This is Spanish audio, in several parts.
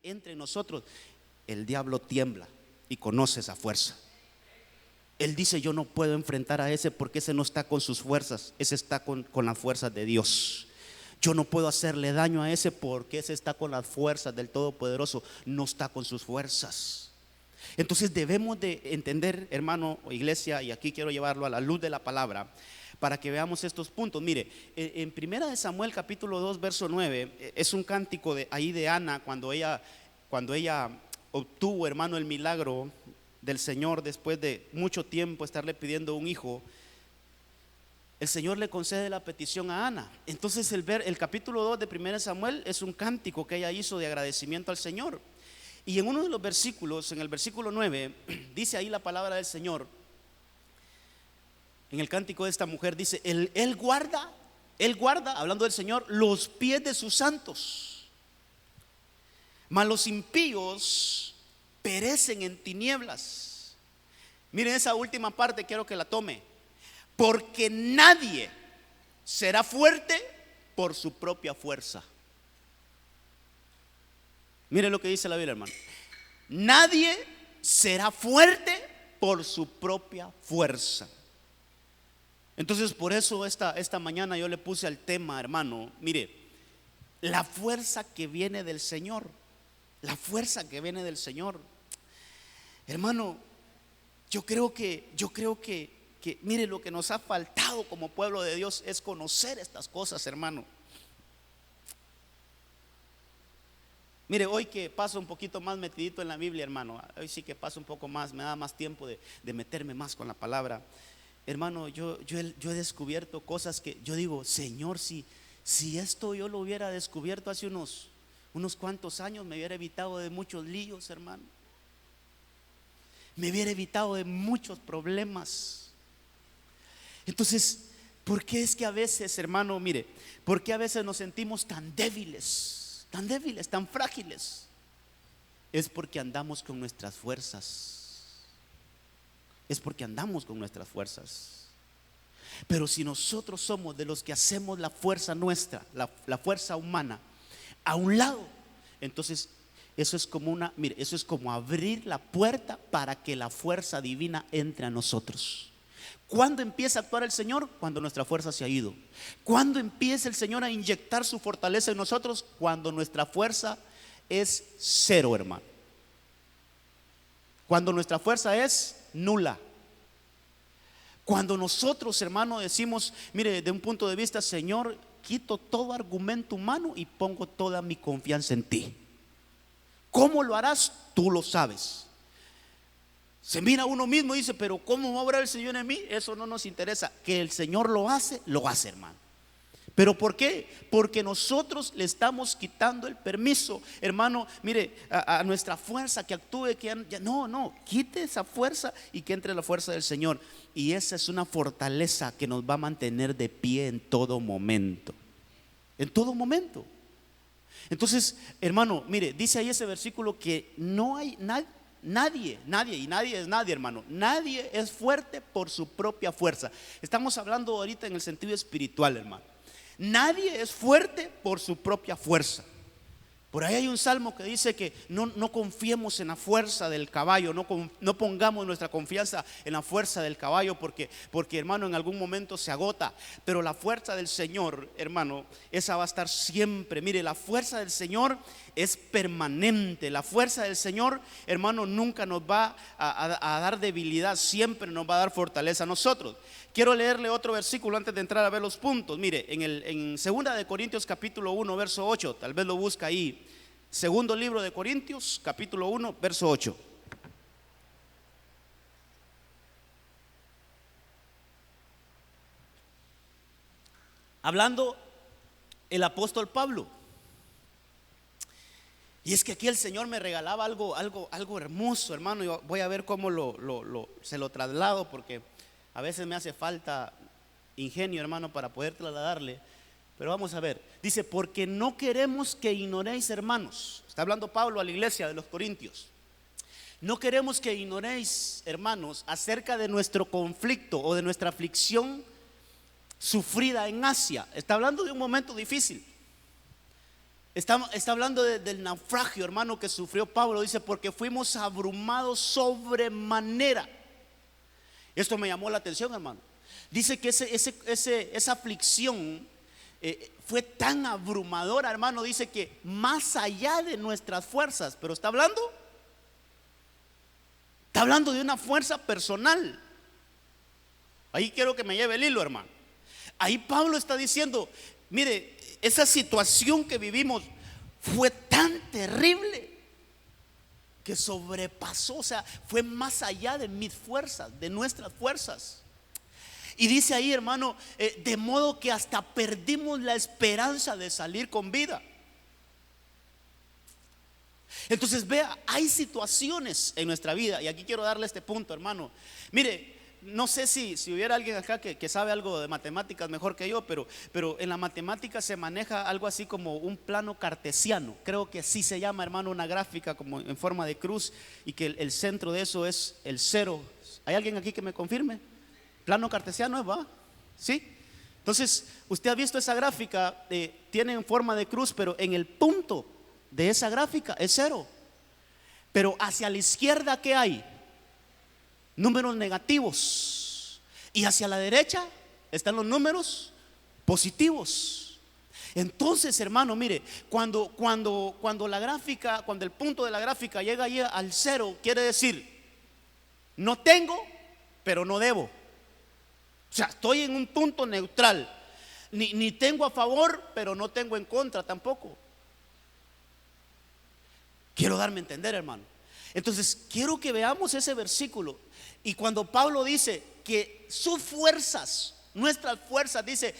entre nosotros, el diablo tiembla y conoce esa fuerza. Él dice: yo no puedo enfrentar a ese porque ese no está con sus fuerzas, ese está con las fuerzas de Dios. Yo no puedo hacerle daño a ese porque ese está con las fuerzas del Todopoderoso, no está con sus fuerzas. Entonces debemos de entender, hermano o iglesia, y aquí quiero llevarlo a la luz de la palabra para que veamos estos puntos. Mire, en primera de Samuel capítulo 2 verso 9 es un cántico de Ana cuando ella obtuvo, hermano, el milagro del Señor después de mucho tiempo estarle pidiendo un hijo. El Señor le concede la petición a Ana. Entonces el capítulo 2 de 1 Samuel es un cántico que ella hizo de agradecimiento al Señor. Y en uno de los versículos, en el versículo 9, dice ahí la palabra del Señor. En el cántico de esta mujer dice: Él guarda, hablando del Señor, los pies de sus santos, mas los impíos perecen en tinieblas. Miren esa última parte, quiero que la tome. Porque nadie será fuerte por su propia fuerza. Mire lo que dice la Biblia, hermano. Nadie será fuerte por su propia fuerza. Entonces por eso esta mañana yo le puse al tema, hermano, mire, la fuerza que viene del Señor. La fuerza que viene del Señor. Hermano, yo creo que mire, lo que nos ha faltado como pueblo de Dios es conocer estas cosas, hermano. Mire, hoy que paso un poquito más metidito en la Biblia, hermano, hoy sí que paso un poco más, me da más tiempo de meterme más con la palabra. Hermano, yo he descubierto cosas que yo digo: Señor, si esto yo lo hubiera descubierto hace unos cuantos años, me hubiera evitado de muchos líos, hermano. Me hubiera evitado de muchos problemas. Entonces, ¿por qué es que a veces, hermano, mire, por qué a veces nos sentimos tan débiles, tan frágiles? Es porque andamos con nuestras fuerzas. Es porque andamos con nuestras fuerzas. Pero si nosotros somos de los que hacemos la fuerza nuestra, la fuerza humana, a un lado, entonces eso es como abrir la puerta para que la fuerza divina entre a nosotros. ¿Cuándo empieza a actuar el Señor? Cuando nuestra fuerza se ha ido. ¿Cuándo empieza el Señor a inyectar su fortaleza en nosotros? Cuando nuestra fuerza es cero, hermano. Cuando nuestra fuerza es nula. Cuando nosotros, hermano, decimos, mire, desde un punto de vista: Señor, quito todo argumento humano y pongo toda mi confianza en ti. ¿Cómo lo harás? Tú lo sabes. Se mira a uno mismo y dice: pero ¿cómo va a obrar el Señor en mí? Eso no nos interesa. Que el Señor lo hace, hermano. ¿Pero por qué? Porque nosotros le estamos quitando el permiso, hermano, mire, a nuestra fuerza que actúe, quite esa fuerza y que entre la fuerza del Señor. Y esa es una fortaleza que nos va a mantener de pie en todo momento. En todo momento. Entonces, hermano, mire, dice ahí ese versículo que no hay nadie, y nadie es nadie, hermano. Nadie es fuerte por su propia fuerza. Estamos hablando ahorita en el sentido espiritual, hermano. Nadie es fuerte por su propia fuerza. Por ahí hay un salmo que dice que no confiemos en la fuerza del caballo, no pongamos nuestra confianza en la fuerza del caballo, porque hermano, en algún momento se agota. Pero la fuerza del Señor, hermano, esa va a estar siempre. Mire, la fuerza del Señor es permanente. La fuerza del Señor, hermano, nunca nos va a dar debilidad, siempre nos va a dar fortaleza a nosotros. Quiero leerle otro versículo antes de entrar a ver los puntos. Mire, en 2 de Corintios capítulo 1 verso 8, tal vez lo busca ahí. Segundo libro de Corintios capítulo 1 verso 8. Hablando el apóstol Pablo. Y es que aquí el Señor me regalaba algo hermoso, hermano. Yo voy a ver cómo se lo traslado, porque a veces me hace falta ingenio, hermano, para poder trasladarle. Pero vamos a ver. Dice: porque no queremos que ignoréis, hermanos. Está hablando Pablo a la iglesia de los Corintios. No queremos que ignoréis, hermanos, acerca de nuestro conflicto o de nuestra aflicción sufrida en Asia. Está hablando de un momento difícil. Está hablando del naufragio, hermano, que sufrió Pablo. Dice, porque fuimos abrumados sobremanera. Esto me llamó la atención, hermano. Dice que esa aflicción fue tan abrumadora, hermano. Dice que más allá de nuestras fuerzas. Pero está hablando de una fuerza personal. Ahí quiero que me lleve el hilo, hermano. Ahí Pablo está diciendo, mire, esa situación que vivimos fue tan terrible que sobrepasó, o sea, fue más allá de mis fuerzas, de nuestras fuerzas. Y dice ahí, hermano, de modo que hasta perdimos la esperanza de salir con vida. Entonces vea, hay situaciones en nuestra vida, y aquí quiero darle este punto, hermano. Mire, no sé si hubiera alguien acá que sabe algo de matemáticas mejor que yo, pero en la matemática se maneja algo así como un plano cartesiano. Creo que así se llama, hermano, una gráfica como en forma de cruz, y que el centro de eso es el cero. ¿Hay alguien aquí que me confirme? Plano cartesiano, ¿va? ¿Sí? Entonces, usted ha visto esa gráfica, tiene en forma de cruz, pero en el punto de esa gráfica es cero. Pero hacia la izquierda, ¿qué hay? Números negativos. Y hacia la derecha están los números positivos. Entonces, hermano, mire, cuando la gráfica, cuando el punto de la gráfica llega ahí al cero, quiere decir, no tengo, pero no debo. O sea, estoy en un punto neutral. Ni tengo a favor, pero no tengo en contra tampoco. Quiero darme a entender, hermano. Entonces, quiero que veamos ese versículo. Y cuando Pablo dice que sus fuerzas, nuestras fuerzas, dice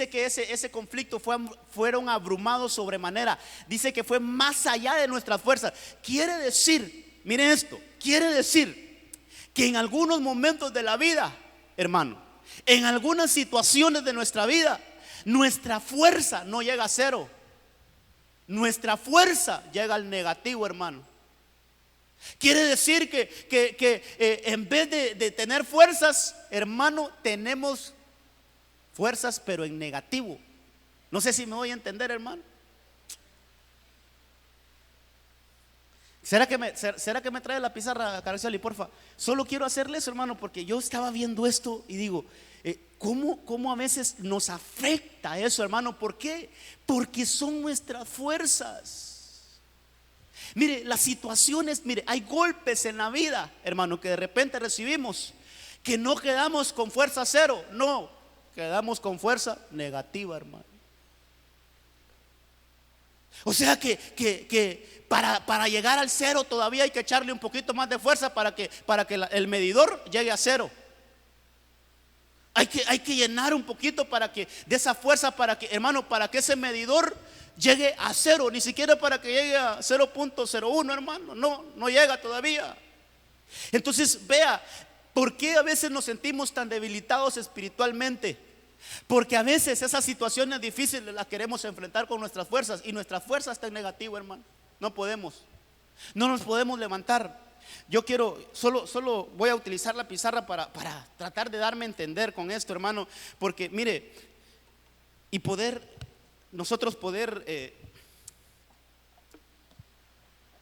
que ese conflicto fueron abrumados sobremanera. Dice que fue más allá de nuestras fuerzas. Quiere decir, miren esto, quiere decir que en algunos momentos de la vida, hermano, en algunas situaciones de nuestra vida, nuestra fuerza no llega a cero. Nuestra fuerza llega al negativo, hermano. Quiere decir que en vez de tener fuerzas, hermano, tenemos fuerzas pero en negativo. No sé si me voy a entender, hermano. ¿Será que me trae la pizarra, Caraccioli, porfa? Solo quiero hacerle eso, hermano, porque yo estaba viendo esto y digo, ¿cómo a veces nos afecta eso, hermano? ¿Por qué? Porque son nuestras fuerzas. Mire, las situaciones, mire, hay golpes en la vida, hermano, que de repente recibimos, que no quedamos con fuerza cero, no, quedamos con fuerza negativa, hermano. O sea que para llegar al cero todavía hay que echarle un poquito más de fuerza para que el medidor llegue a cero. Hay que llenar un poquito de esa fuerza para que, hermano, para que ese medidor llegue a cero, ni siquiera para que llegue a 0.01, hermano, no llega todavía. Entonces vea, ¿por qué a veces nos sentimos tan debilitados espiritualmente? Porque a veces esas situaciones difíciles las queremos enfrentar con nuestras fuerzas, y nuestra fuerza está en negativo, hermano. No nos podemos levantar. Yo solo voy a utilizar la pizarra para tratar de darme a entender con esto, hermano, porque mire, y nosotros poder,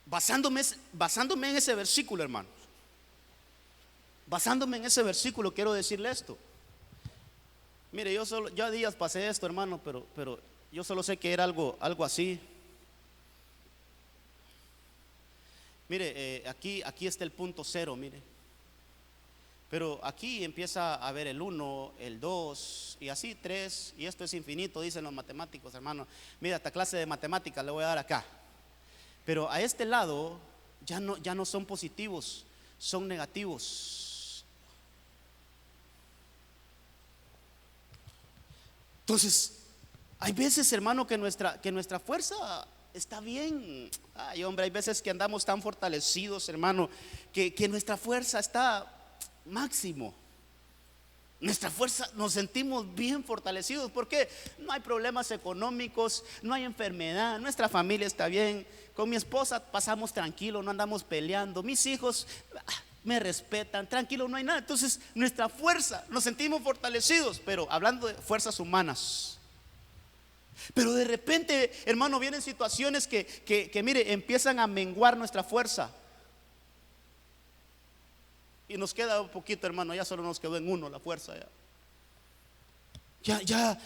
basándome en ese versículo, hermano, quiero decirle esto. Mire, yo a días pasé esto, hermano, pero yo solo sé que era algo así. Mire, aquí está el punto cero, mire. Pero aquí empieza a haber el 1, el 2 y así 3, y esto es infinito, dicen los matemáticos, hermano. Mira, esta clase de matemáticas le voy a dar acá. Pero a este lado ya no son positivos, son negativos. Entonces, hay veces, hermano, que nuestra fuerza está bien. Ay, hombre, hay veces que andamos tan fortalecidos, hermano, que nuestra fuerza está máximo. Nuestra fuerza, nos sentimos bien fortalecidos porque no hay problemas económicos, no hay enfermedad, nuestra familia está bien, con mi esposa pasamos tranquilo, no andamos peleando, mis hijos me respetan, tranquilo, no hay nada. Entonces nuestra fuerza, nos sentimos fortalecidos. Pero hablando de fuerzas humanas, Pero de repente, hermano, vienen situaciones que mire, empiezan a menguar nuestra fuerza. Y nos queda un poquito, hermano, ya solo nos quedó en uno la fuerza. Ya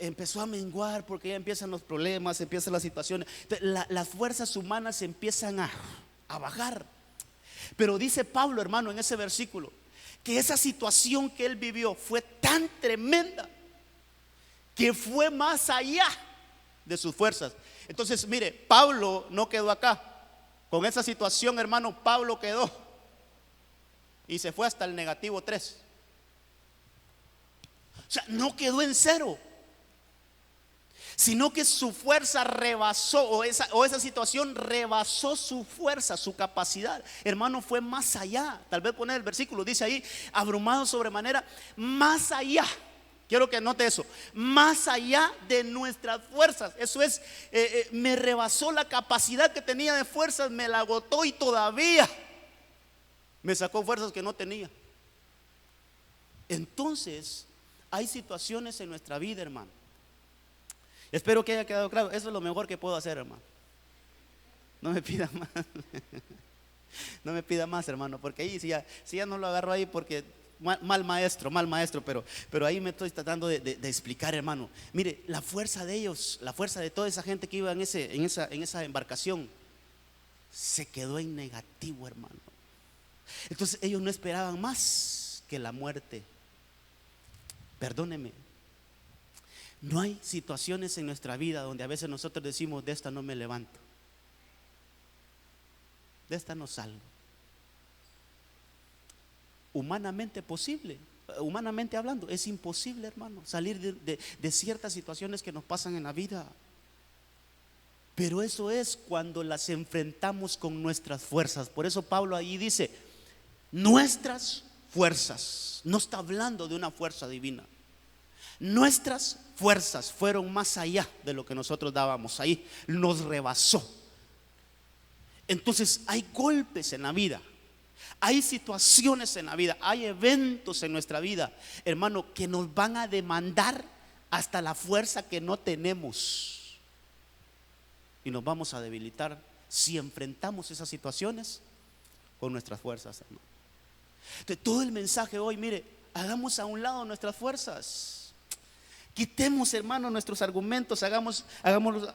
empezó a menguar porque ya empiezan los problemas, empiezan las situaciones. Las fuerzas humanas empiezan a bajar. Pero dice Pablo, hermano, en ese versículo, que esa situación que él vivió fue tan tremenda que fue más allá de sus fuerzas. Entonces, mire, Pablo no quedó acá. Con esa situación, hermano, Pablo quedó y se fue hasta el -3. O sea, no quedó en 0, sino que su fuerza rebasó, o esa situación rebasó su fuerza, su capacidad. Hermano, fue más allá. Tal vez poner el versículo, dice ahí, abrumado sobremanera, más allá. Quiero que anote eso, más allá de nuestras fuerzas. Eso es, me rebasó la capacidad que tenía de fuerzas, me la agotó y todavía me sacó fuerzas que no tenía. Entonces, hay situaciones en nuestra vida, hermano. Espero que haya quedado claro. Eso es lo mejor que puedo hacer, hermano. No me pida más. No me pida más, hermano, porque ahí si ya no lo agarro ahí, porque mal maestro, pero ahí me estoy tratando de explicar, hermano. Mire, la fuerza de ellos, la fuerza de toda esa gente que iba en esa embarcación, se quedó en negativo, hermano. Entonces ellos no esperaban más que la muerte. Perdóneme, no hay situaciones en nuestra vida donde a veces nosotros decimos: de esta no me levanto, de esta no salgo. Humanamente posible, humanamente hablando, es imposible, hermano, salir de ciertas situaciones que nos pasan en la vida. Pero eso es cuando las enfrentamos con nuestras fuerzas. Por eso Pablo ahí dice: nuestras fuerzas. No está hablando de una fuerza divina. Nuestras fuerzas fueron más allá de lo que nosotros dábamos. Ahí nos rebasó. Entonces hay golpes en la vida, hay situaciones en la vida, hay eventos en nuestra vida, hermano, que nos van a demandar hasta la fuerza que no tenemos. Y nos vamos a debilitar si enfrentamos esas situaciones con nuestras fuerzas, hermano. Entonces, todo el mensaje hoy, mire, hagamos a un lado nuestras fuerzas. Quitemos, hermano, nuestros argumentos, hagámoslos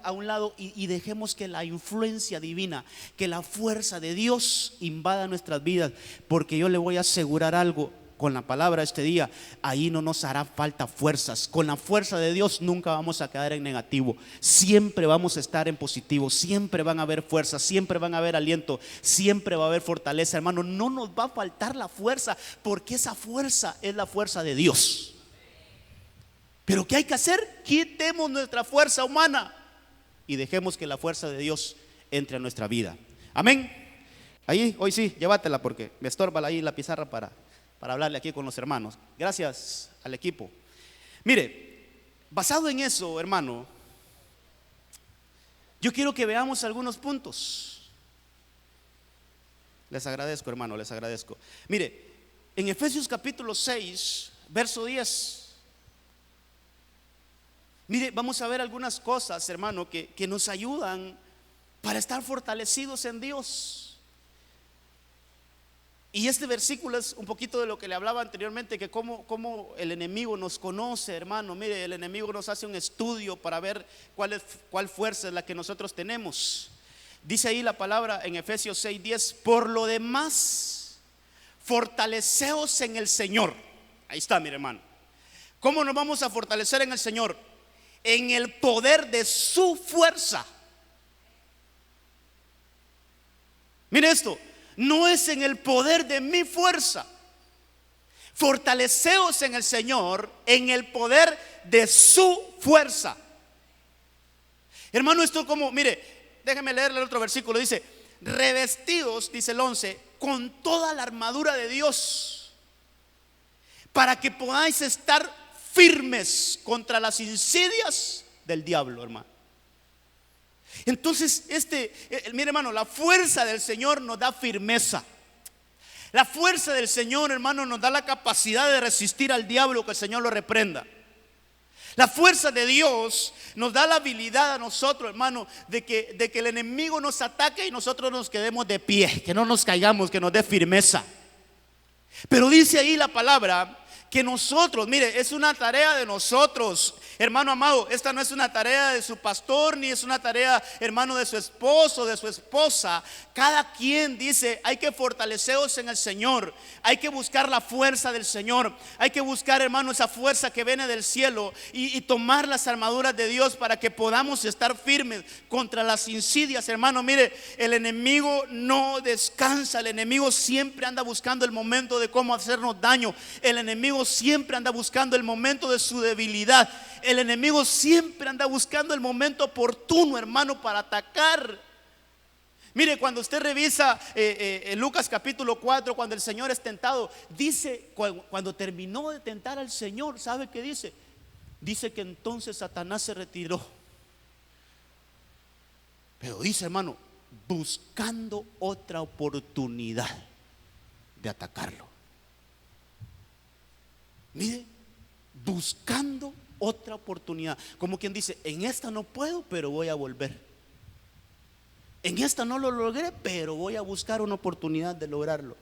a un lado y dejemos que la influencia divina, que la fuerza de Dios invada nuestras vidas. Porque yo le voy a asegurar algo con la palabra este día: ahí no nos hará falta fuerzas. Con la fuerza de Dios nunca vamos a quedar en negativo, siempre vamos a estar en positivo, siempre van a haber fuerzas, siempre van a haber aliento, siempre va a haber fortaleza, hermano. No nos va a faltar la fuerza, porque esa fuerza es la fuerza de Dios. Pero ¿qué hay que hacer? Quitemos nuestra fuerza humana y dejemos que la fuerza de Dios entre a nuestra vida. Amén. Ahí, hoy sí, llévatela, porque me estorba ahí la pizarra para hablarle aquí con los hermanos. Gracias al equipo. Mire, basado en eso, hermano, yo quiero que veamos algunos puntos. Les agradezco, hermano, les agradezco. Mire, en Efesios capítulo 6, verso 10. Mire, vamos a ver algunas cosas, hermano, que nos ayudan para estar fortalecidos en Dios. Y este versículo es un poquito de lo que le hablaba anteriormente, que cómo el enemigo nos conoce, hermano. Mire, el enemigo nos hace un estudio para ver cuál fuerza es la que nosotros tenemos. Dice ahí la palabra en Efesios 6:10: por lo demás, fortaleceos en el Señor. Ahí está, mire, hermano. ¿Cómo nos vamos a fortalecer en el Señor? En el poder de su fuerza. Mire esto, no es en el poder de mi fuerza. Fortaleceos en el Señor en el poder de su fuerza. Hermano, esto como, mire, déjeme leerle el otro versículo. Dice: revestidos, dice el 11, con toda la armadura de Dios, para que podáis estar firmes contra las insidias del diablo, hermano. Entonces, mire, hermano, la fuerza del Señor nos da firmeza. La fuerza del Señor, hermano, nos da la capacidad de resistir al diablo, que el Señor lo reprenda. La fuerza de Dios nos da la habilidad a nosotros, hermano, de que el enemigo nos ataque y nosotros nos quedemos de pie, que no nos caigamos, que nos dé firmeza. Pero dice ahí la palabra que nosotros, mire, es una tarea de nosotros, hermano amado. Esta no es una tarea de su pastor, ni es una tarea, hermano, de su esposo, de su esposa. Cada quien dice, hay que fortalecerse en el Señor, hay que buscar la fuerza del Señor, hay que buscar, hermano, esa fuerza que viene del cielo y tomar las armaduras de Dios para que podamos estar firmes contra las insidias, hermano. Mire, el enemigo no descansa, el enemigo siempre anda buscando el momento de cómo hacernos daño, el enemigo siempre anda buscando el momento de su debilidad, el enemigo siempre anda buscando el momento oportuno, hermano, para atacar. Mire, cuando usted revisa Lucas capítulo 4, cuando el Señor es tentado, dice, cuando terminó de tentar al Señor, ¿sabe qué dice? Dice que entonces Satanás se retiró. Pero dice, hermano, buscando otra oportunidad de atacarlo. Mire, buscando otra oportunidad. Como quien dice, en esta no puedo, pero voy a volver. En esta no lo logré, pero voy a buscar una oportunidad de lograrlo.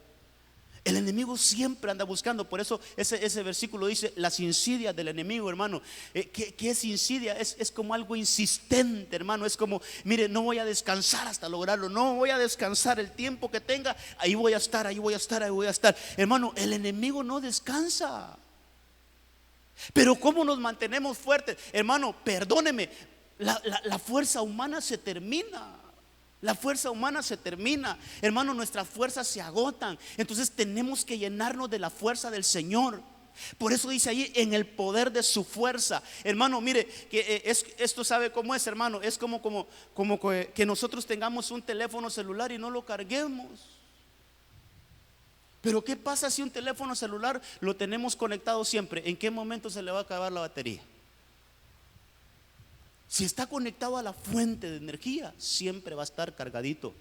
El enemigo siempre anda buscando. Por eso ese versículo dice, las insidias del enemigo, hermano. ¿Qué es insidia? Es como algo insistente, hermano. Es como, mire, no voy a descansar hasta lograrlo, no voy a descansar el tiempo que tenga. Ahí voy a estar, ahí voy a estar, ahí voy a estar. Hermano, el enemigo no descansa. Pero ¿cómo nos mantenemos fuertes? Hermano, perdóneme, la fuerza humana se termina. La fuerza humana se termina, hermano, nuestras fuerzas se agotan. Entonces tenemos que llenarnos de la fuerza del Señor. Por eso dice ahí, en el poder de su fuerza. Hermano, mire, que esto sabe cómo es, hermano. Es como que nosotros tengamos un teléfono celular y no lo carguemos. Pero ¿qué pasa si un teléfono celular lo tenemos conectado siempre? ¿En qué momento se le va a acabar la batería? Si está conectado a la fuente de energía, siempre va a estar cargadito.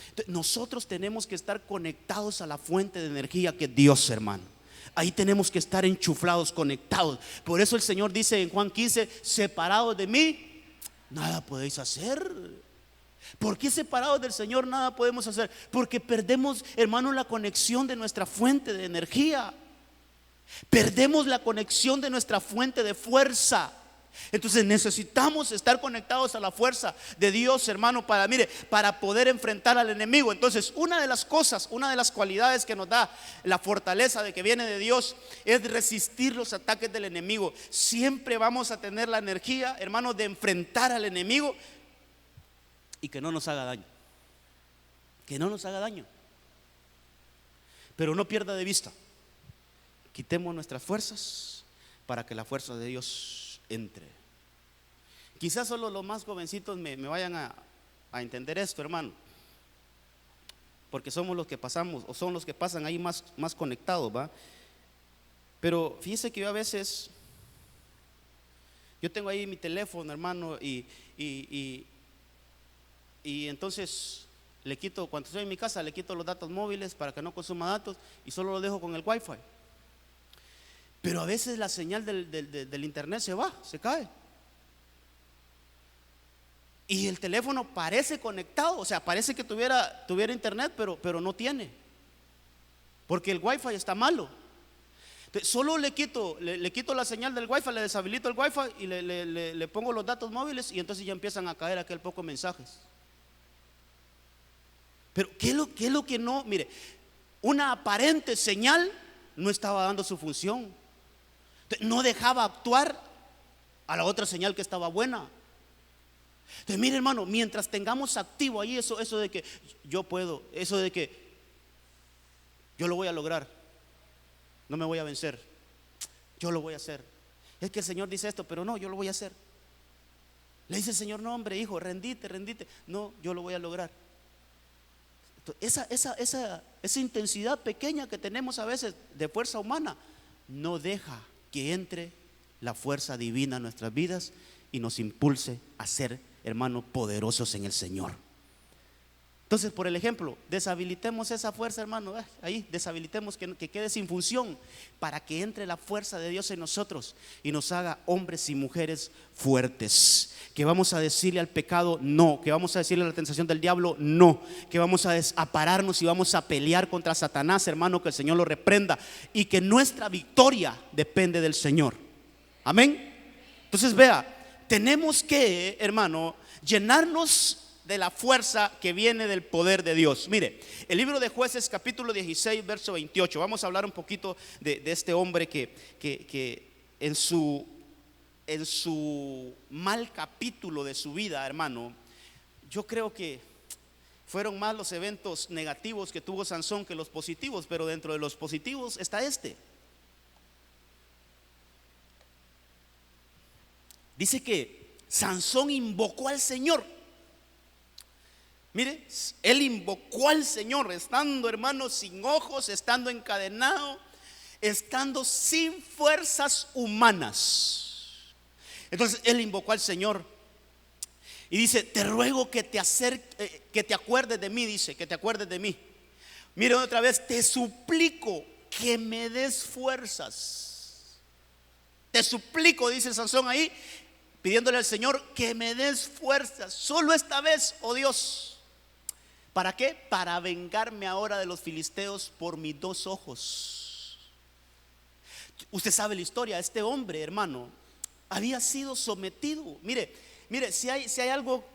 Entonces, nosotros tenemos que estar conectados a la fuente de energía que es Dios, hermano. Ahí tenemos que estar enchuflados, conectados. Por eso el Señor dice en Juan 15, separados de mí, nada podéis hacer. ¿Por qué separados del Señor nada podemos hacer? Porque perdemos, hermano, la conexión de nuestra fuente de energía. Perdemos la conexión de nuestra fuente de fuerza. Entonces necesitamos estar conectados a la fuerza de Dios, hermano, para poder enfrentar al enemigo. Entonces, una de las cosas, una de las cualidades que nos da la fortaleza de que viene de Dios es resistir los ataques del enemigo. Siempre vamos a tener la energía, hermano, de enfrentar al enemigo y que no nos haga daño. Que no nos haga daño. Pero no pierda de vista, quitemos nuestras fuerzas para que la fuerza de Dios entre. Quizás solo los más jovencitos me vayan a entender esto, hermano, porque somos los que pasamos, o son los que pasan ahí más conectados, ¿va? Pero fíjese que yo a veces, yo tengo ahí mi teléfono, hermano, y entonces le quito, cuando estoy en mi casa, le quito los datos móviles para que no consuma datos y solo lo dejo con el wifi. Pero a veces la señal del internet se cae. Y el teléfono parece conectado, o sea, parece que tuviera internet, pero no tiene. Porque el wifi está malo. Entonces, solo le quito la señal del wifi, le deshabilito el wifi y le pongo los datos móviles y entonces ya empiezan a caer aquel poco mensajes. Pero ¿qué es lo que no? Mire, una aparente señal no estaba dando su función. No dejaba actuar a la otra señal que estaba buena. Entonces, mire, hermano, mientras tengamos activo ahí eso de que yo puedo, eso de que yo lo voy a lograr, no me voy a vencer, yo lo voy a hacer. Es que el Señor dice esto, pero no, yo lo voy a hacer. Le dice el Señor, no, hombre, hijo, rendite. No, yo lo voy a lograr. Esa intensidad pequeña que tenemos a veces de fuerza humana no deja que entre la fuerza divina en nuestras vidas y nos impulse a ser, hermanos, poderosos en el Señor. Entonces, por el ejemplo, deshabilitemos esa fuerza, hermano. Ahí deshabilitemos, que quede sin función, para que entre la fuerza de Dios en nosotros y nos haga hombres y mujeres fuertes. Que vamos a decirle al pecado no, que vamos a decirle a la tentación del diablo no, que vamos a pararnos y vamos a pelear contra Satanás, hermano, que el Señor lo reprenda y que nuestra victoria depende del Señor. Amén. Entonces, vea, tenemos que, hermano, llenarnos de la fuerza que viene del poder de Dios. Mire, el libro de Jueces capítulo 16 verso 28. Vamos a hablar un poquito de este hombre que en su mal capítulo de su vida, hermano, yo creo que fueron más los eventos negativos que tuvo Sansón que los positivos, pero dentro de los positivos está este. Dice que Sansón invocó al Señor. Mire, él invocó al Señor, estando, hermano, sin ojos, estando encadenado, estando sin fuerzas humanas. Entonces él invocó al Señor y dice: te ruego que te acuerdes de mí. Dice, que te acuerdes de mí. Mire otra vez: te suplico que me des fuerzas. Te suplico, dice Sansón ahí, pidiéndole al Señor que me des fuerzas, solo esta vez, oh Dios. ¿Para qué? Para vengarme ahora de los filisteos por mis dos ojos. Usted sabe la historia. Este hombre, hermano, había sido sometido. Mire, si hay algo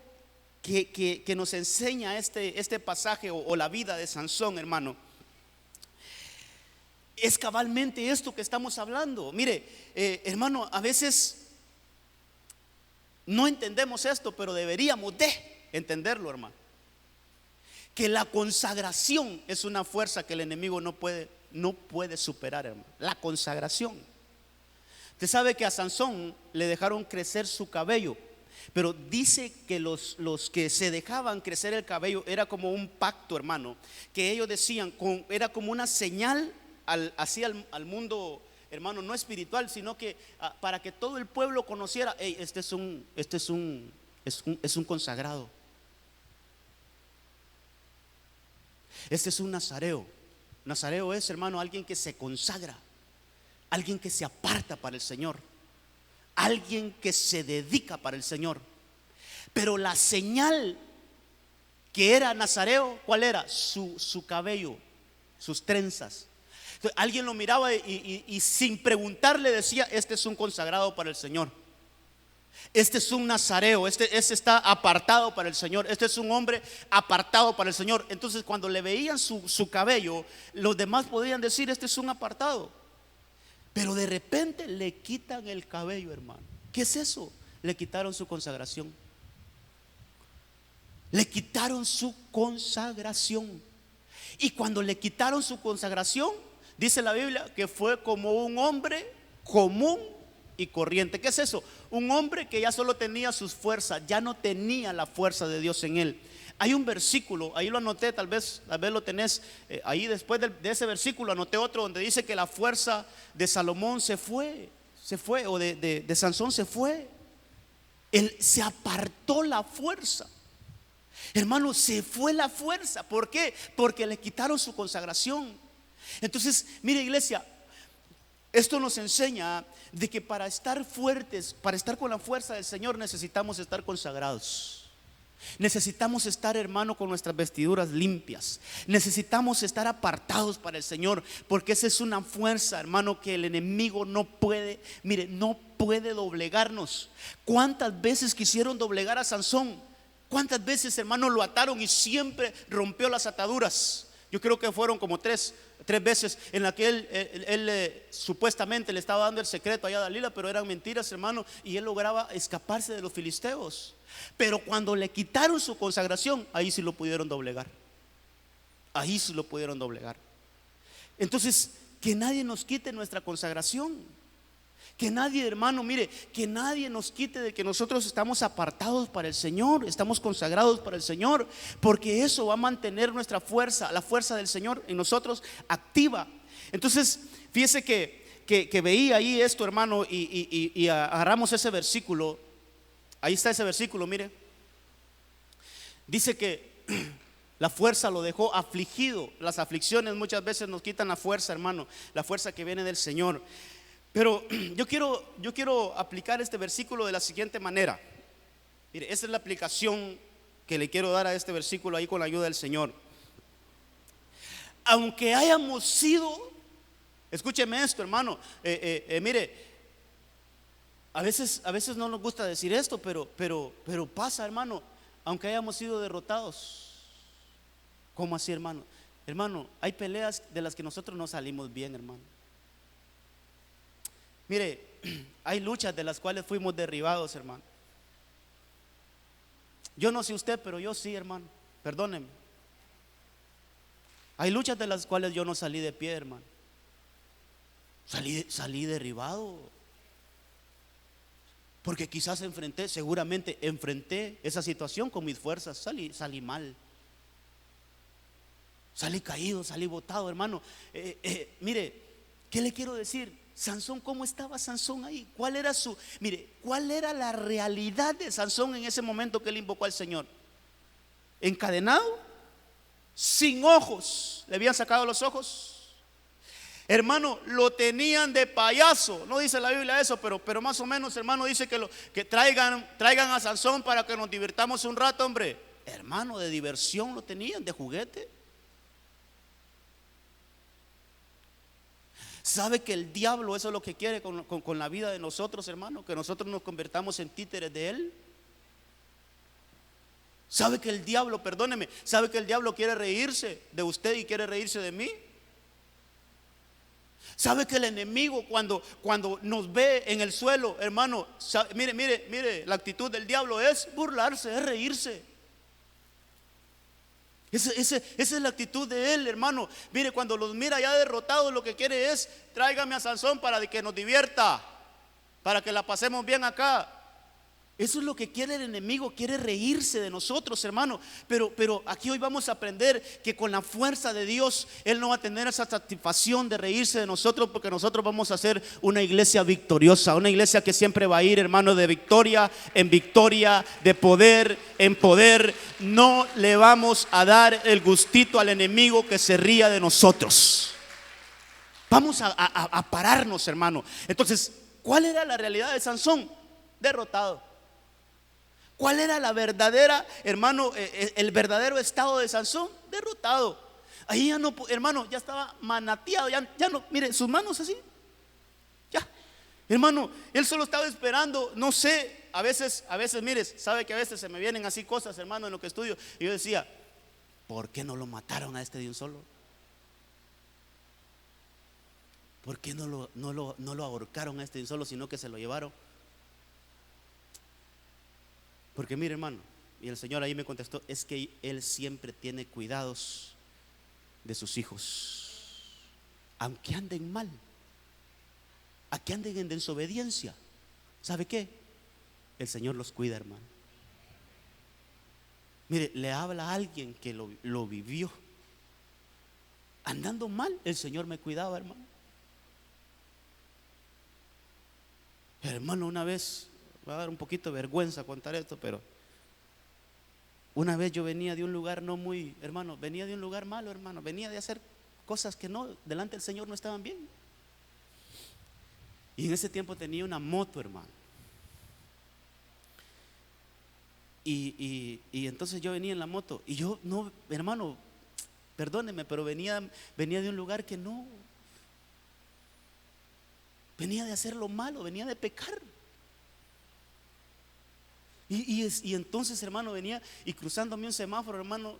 que nos enseña este pasaje o la vida de Sansón, hermano, es cabalmente esto que estamos hablando. Mire, hermano, a veces no entendemos esto, pero deberíamos de entenderlo, hermano. Que la consagración es una fuerza que el enemigo no puede superar, hermano. La consagración. Usted sabe que a Sansón le dejaron crecer su cabello, pero dice que los que se dejaban crecer el cabello era como un pacto, hermano, que ellos decían, era como una señal al mundo, hermano, no espiritual, sino que para que todo el pueblo conociera: hey, este es un consagrado. Este es un nazareo. Nazareo es, hermano, alguien que se consagra, alguien que se aparta para el Señor, alguien que se dedica para el Señor. Pero la señal que era nazareo, ¿cuál era? Su cabello, sus trenzas. Entonces, alguien lo miraba y sin preguntarle decía: este es un consagrado para el Señor. Este es un nazareo, este está apartado para el Señor. Este es un hombre apartado para el Señor. Entonces, cuando le veían su cabello, los demás podían decir: este es un apartado. Pero de repente le quitan el cabello, hermano. ¿Qué es eso? Le quitaron su consagración. Le quitaron su consagración. Y cuando le quitaron su consagración, dice la Biblia que fue como un hombre común y corriente. ¿Qué es eso? Un hombre que ya solo tenía sus fuerzas, ya no tenía la fuerza de Dios en él. Hay un versículo, ahí lo anoté, tal vez lo tenés, ahí después de ese versículo anoté otro donde dice que la fuerza de Salomón se fue, o de Sansón se fue. Él se apartó la fuerza. Hermano, se fue la fuerza. ¿Por qué? Porque le quitaron su consagración. Entonces, mire, iglesia, esto nos enseña de que para estar fuertes, para estar con la fuerza del Señor, necesitamos estar consagrados. Necesitamos estar, hermano, con nuestras vestiduras limpias. Necesitamos estar apartados para el Señor, porque esa es una fuerza, hermano, que el enemigo no puede, mire, no puede doblegarnos. ¿Cuántas veces quisieron doblegar a Sansón? ¿Cuántas veces, hermano, lo ataron y siempre rompió las ataduras? Yo creo que fueron como tres veces en la que él supuestamente le estaba dando el secreto allá a Dalila, pero eran mentiras, hermano, y él lograba escaparse de los filisteos. Pero cuando le quitaron su consagración, ahí sí lo pudieron doblegar. Ahí sí lo pudieron doblegar. Entonces, que nadie nos quite nuestra consagración. Que nadie, hermano, mire, que nadie nos quite de que nosotros estamos apartados para el Señor, estamos consagrados para el Señor, porque eso va a mantener nuestra fuerza, la fuerza del Señor en nosotros activa. Entonces, fíjese que veía ahí esto, hermano, y agarramos ese versículo. Ahí está ese versículo, mire. Dice que La fuerza lo dejó afligido. Las aflicciones muchas veces nos quitan la fuerza, hermano, la fuerza que viene del Señor. Pero yo quiero aplicar este versículo de la siguiente manera. Mire, esa es la aplicación que le quiero dar a este versículo ahí con la ayuda del Señor. Aunque hayamos sido, escúcheme esto, hermano, mire, a veces no nos gusta decir esto, pero pasa, hermano, aunque hayamos sido derrotados. ¿Cómo así, hermano? Hermano, hay peleas de las que nosotros no salimos bien, hermano. Mire, hay luchas de las cuales fuimos derribados, hermano. Yo no sé usted, pero yo sí, hermano. Perdóneme. Hay luchas de las cuales yo no salí de pie, hermano. Salí derribado. Porque quizás seguramente enfrenté esa situación con mis fuerzas. Salí mal. Salí caído, salí botado, hermano. Mire, ¿qué le quiero decir? Sansón, ¿cómo estaba Sansón ahí? ¿Cuál era la realidad de Sansón en ese momento que él invocó al Señor? Encadenado, sin ojos. ¿Le habían sacado los ojos? Hermano, lo tenían de payaso. No dice la Biblia eso, pero más o menos, hermano, dice que traigan a Sansón para que nos divirtamos un rato, hombre. Hermano, de diversión lo tenían, de juguete. ¿Sabe que el diablo eso es lo que quiere con la vida de nosotros, hermano? Que nosotros nos convertamos en títeres de él. ¿Sabe que el diablo, perdóneme, sabe que el diablo quiere reírse de usted y quiere reírse de mí? ¿Sabe que el enemigo cuando nos ve en el suelo, hermano, mire, la actitud del diablo es burlarse, es reírse? Esa es la actitud de él, hermano. Mire, cuando los mira ya derrotados, lo que quiere es: tráigame a Sansón para que nos divierta, para que la pasemos bien acá. Eso es lo que quiere el enemigo, quiere reírse de nosotros, hermano. Pero aquí hoy vamos a aprender que con la fuerza de Dios Él no va a tener esa satisfacción de reírse de nosotros, porque nosotros vamos a ser una iglesia victoriosa, una iglesia que siempre va a ir, hermano, de victoria en victoria, de poder en poder. No le vamos a dar el gustito al enemigo que se ría de nosotros. Vamos a pararnos, hermano. Entonces, ¿cuál era la realidad de Sansón? Derrotado. ¿Cuál era la verdadera, hermano, el verdadero estado de Sansón? Derrotado. Ahí ya no, hermano, ya estaba manateado, ya no, mire, sus manos así. Ya, hermano, él solo estaba esperando, no sé, a veces, mire, sabe que a veces se me vienen así cosas, hermano, en lo que estudio. Y yo decía, ¿por qué no lo mataron a este de un solo? ¿Por qué no lo ahorcaron a este de un solo, sino que se lo llevaron? Porque mire, hermano, y el Señor ahí me contestó, es que Él siempre tiene cuidados de sus hijos, aunque anden mal, aunque anden en desobediencia. ¿Sabe qué? El Señor los cuida, hermano. Mire, le habla a alguien que lo vivió. Andando mal, el Señor me cuidaba, hermano. Hermano, una vez, va a dar un poquito de vergüenza contar esto, pero una vez yo venía de un lugar no muy, hermano, venía de un lugar malo, hermano, venía de hacer cosas que no, delante del Señor no estaban bien. Y en ese tiempo tenía una moto, hermano. Y entonces yo venía en la moto y yo no, hermano, perdóneme, pero venía de un lugar que no, venía de hacer lo malo, venía de pecar. Y entonces, hermano, venía y cruzándome un semáforo, hermano,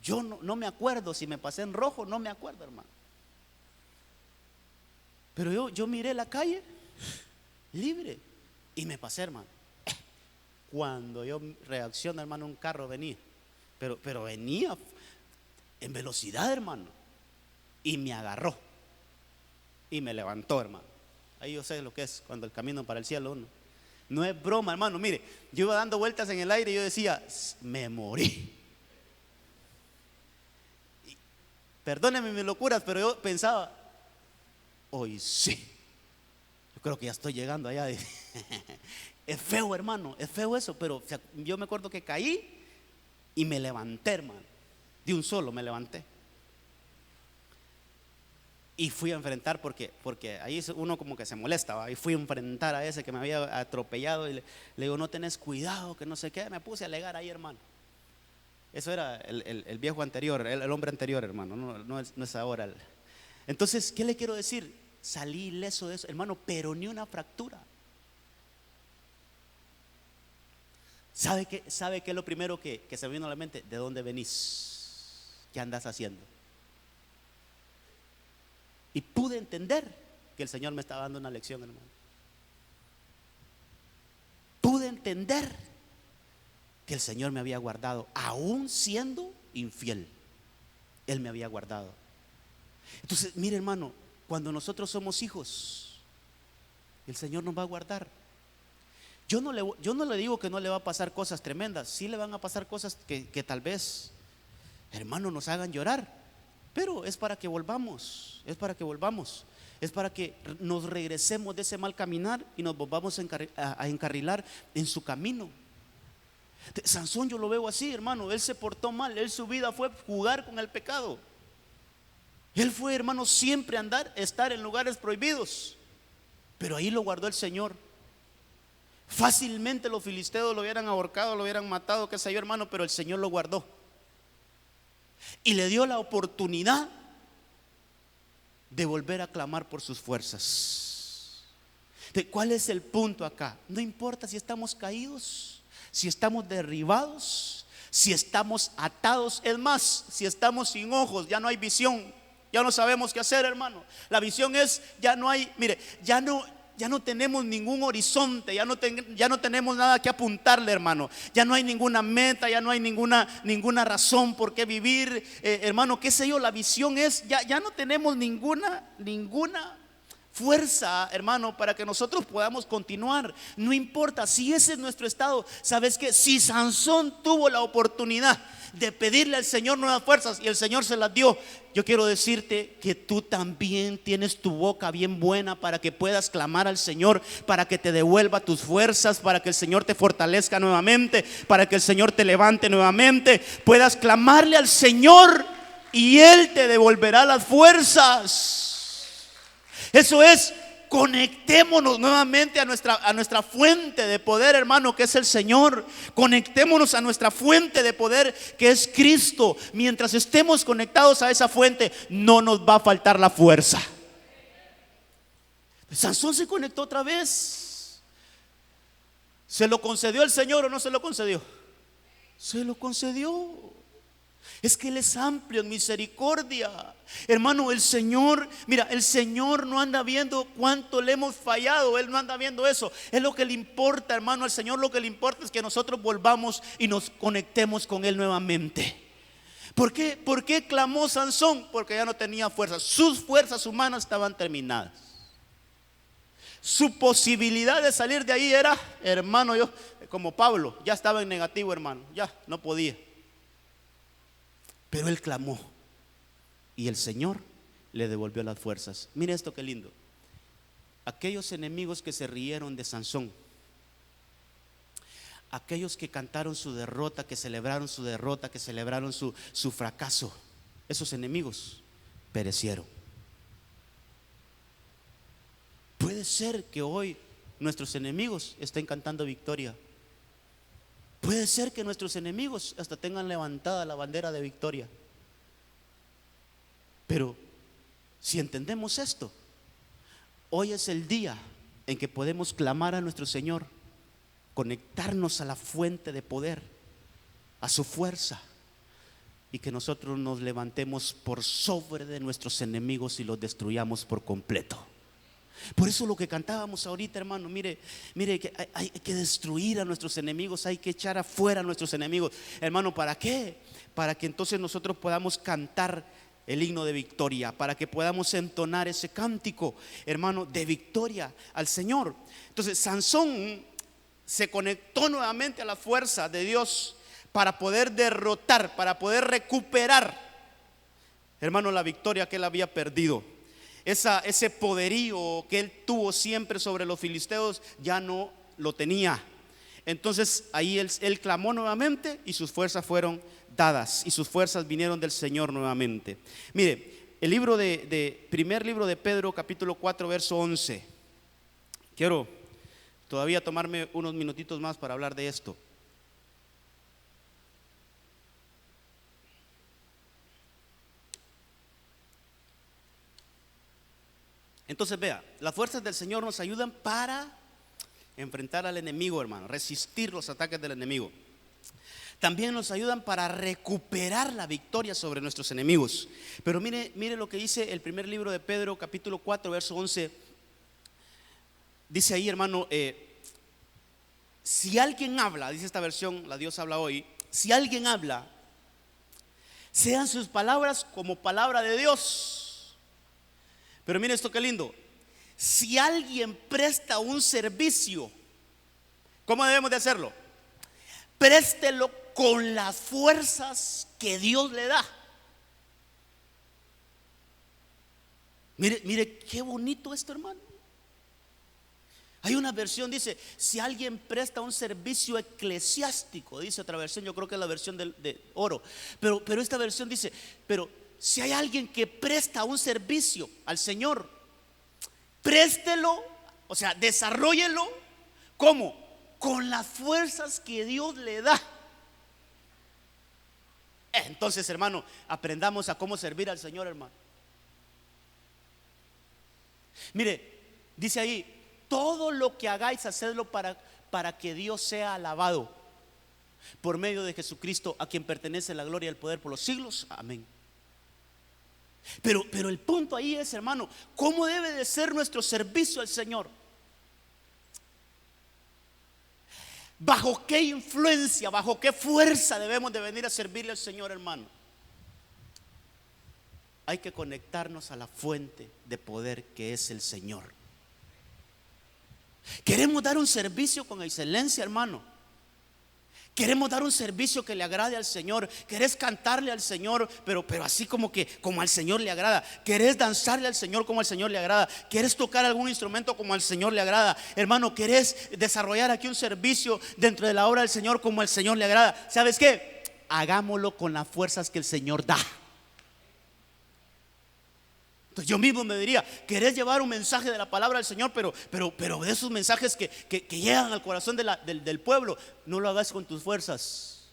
yo no me acuerdo si me pasé en rojo, no me acuerdo, hermano. Pero yo miré la calle libre y me pasé, hermano. Cuando yo reacciono, hermano, un carro venía, pero venía en velocidad, hermano, y me agarró y me levantó, hermano. Ahí yo sé lo que es cuando el camino para el cielo uno. No es broma, hermano. Mire, yo iba dando vueltas en el aire y yo decía, me morí. Perdónenme mis locuras, pero yo pensaba, hoy sí, yo creo que ya estoy llegando allá. Es feo, hermano, es feo eso, pero yo me acuerdo que caí Y me levanté, hermano. De un solo me levanté. Y fui a enfrentar, porque ahí uno como que se molesta, ¿va? Y fui a enfrentar a ese que me había atropellado. Y le digo, no tenés cuidado, que no sé qué. Me puse a alegar ahí, hermano. Eso era el viejo anterior, el hombre anterior, hermano. No es ahora. Entonces, ¿qué le quiero decir? Salí ileso de eso, hermano, pero ni una fractura. ¿Sabe qué es lo primero que se me vino a la mente? ¿De dónde venís? ¿Qué andas haciendo? Y pude entender que el Señor me estaba dando una lección, hermano. Pude entender que el Señor me había guardado, aún siendo infiel. Él me había guardado. Entonces, mire, hermano, cuando nosotros somos hijos, el Señor nos va a guardar. Yo no le digo que no le va a pasar cosas tremendas. Sí le van a pasar cosas que tal vez, hermano, nos hagan llorar. Pero es para que volvamos. Es para que nos regresemos de ese mal caminar y nos volvamos a encarrilar en su camino. Sansón, yo lo veo así, hermano. Él se portó mal. Su vida fue jugar con el pecado. Él fue, hermano, siempre estar en lugares prohibidos. Pero ahí lo guardó el Señor. Fácilmente los filisteos lo hubieran ahorcado, lo hubieran matado, qué sé yo, hermano, pero el Señor lo guardó. Y le dio la oportunidad de volver a clamar por sus fuerzas. ¿Cuál es el punto acá? No importa si estamos caídos, si estamos derribados, si estamos atados. Es más, si estamos sin ojos, ya no hay visión, ya no sabemos qué hacer, hermano. La visión es, ya no hay, mire, ya no tenemos ningún horizonte, ya no tenemos nada que apuntarle, hermano. Ya no hay ninguna meta, ya no hay ninguna razón por qué vivir, hermano, qué sé yo. La visión es, ya no tenemos ninguna fuerza, hermano, para que nosotros podamos continuar. No importa si ese es nuestro estado. ¿Sabes qué? Si Sansón tuvo la oportunidad de pedirle al Señor nuevas fuerzas y el Señor se las dio, yo quiero decirte que tú también tienes tu boca bien buena para que puedas clamar al Señor, para que te devuelva tus fuerzas, para que el Señor te fortalezca nuevamente, para que el Señor te levante nuevamente. Puedas clamarle al Señor y Él te devolverá las fuerzas. Eso es, conectémonos nuevamente a nuestra fuente de poder, hermano, que es el Señor. Conectémonos a nuestra fuente de poder, que es Cristo. Mientras estemos conectados a esa fuente, no nos va a faltar la fuerza. Sansón se conectó otra vez. ¿Se lo concedió el Señor o no se lo concedió? Se lo concedió. Es que Él es amplio en misericordia. Hermano, el Señor, mira, el Señor no anda viendo cuánto le hemos fallado. Él no anda viendo eso. Es lo que le importa, hermano. Al Señor lo que le importa es que nosotros volvamos y nos conectemos con Él nuevamente. ¿Por qué? ¿Por qué clamó Sansón? Porque ya no tenía fuerzas. Sus fuerzas humanas estaban terminadas. Su posibilidad de salir de ahí era, hermano, yo como Pablo, ya estaba en negativo, hermano. Ya no podía. Pero él clamó y el Señor le devolvió las fuerzas. Mire esto, qué lindo. Aquellos enemigos que se rieron de Sansón, aquellos que cantaron su derrota, que celebraron su derrota, que celebraron su fracaso, esos enemigos perecieron. Puede ser que hoy nuestros enemigos estén cantando victoria. Puede ser que nuestros enemigos hasta tengan levantada la bandera de victoria. Pero si entendemos esto, hoy es el día en que podemos clamar a nuestro Señor, conectarnos a la fuente de poder, a su fuerza, y que nosotros nos levantemos por sobre de nuestros enemigos y los destruyamos por completo. Por eso lo que cantábamos ahorita, hermano, mire que hay que destruir a nuestros enemigos, hay que echar afuera a nuestros enemigos. Hermano, ¿para qué? Para que entonces nosotros podamos cantar el himno de victoria, para que podamos entonar ese cántico, hermano, de victoria al Señor. Entonces Sansón se conectó nuevamente a la fuerza de Dios para poder derrotar, para poder recuperar, hermano, la victoria que él había perdido. Ese poderío que él tuvo siempre sobre los filisteos ya no lo tenía. Entonces ahí él clamó nuevamente y sus fuerzas fueron dadas y sus fuerzas vinieron del Señor nuevamente. Mire, el libro primer libro de Pedro, capítulo 4, verso 11. Quiero todavía tomarme unos minutitos más para hablar de esto. Entonces vea, las fuerzas del Señor nos ayudan para enfrentar al enemigo, hermano, resistir los ataques del enemigo. También nos ayudan para recuperar la victoria sobre nuestros enemigos. Pero mire lo que dice el primer libro de Pedro, capítulo 4, verso 11. Dice ahí, hermano, si alguien habla, dice esta versión, la Dios habla hoy, si alguien habla, sean sus palabras como palabra de Dios. Pero mire esto, qué lindo. Si alguien presta un servicio, ¿cómo debemos de hacerlo? Préstelo con las fuerzas que Dios le da. Mire qué bonito esto, hermano. Hay una versión, dice, si alguien presta un servicio eclesiástico, dice otra versión, yo creo que es la versión de oro. Pero esta versión dice, pero si hay alguien que presta un servicio al Señor, préstelo, o sea, desarróllelo. ¿Cómo? Con las fuerzas que Dios le da. Entonces, hermano, aprendamos a cómo servir al Señor, hermano. Mire, dice ahí, todo lo que hagáis, hacedlo para que Dios sea alabado por medio de Jesucristo, a quien pertenece la gloria y el poder por los siglos. Amén. Pero el punto ahí es, hermano, ¿cómo debe de ser nuestro servicio al Señor? ¿Bajo qué influencia, bajo qué fuerza debemos de venir a servirle al Señor, hermano? Hay que conectarnos a la fuente de poder que es el Señor. Queremos dar un servicio con excelencia, hermano. Queremos dar un servicio que le agrade al Señor. Querés cantarle al Señor, pero así como al Señor le agrada. Querés danzarle al Señor como al Señor le agrada. Querés tocar algún instrumento como al Señor le agrada. Hermano, querés desarrollar aquí un servicio dentro de la obra del Señor como al Señor le agrada. ¿Sabes qué? Hagámoslo con las fuerzas que el Señor da. Entonces yo mismo me diría, querés llevar un mensaje de la palabra del Señor, pero de esos mensajes que llegan al corazón del pueblo, no lo hagas con tus fuerzas.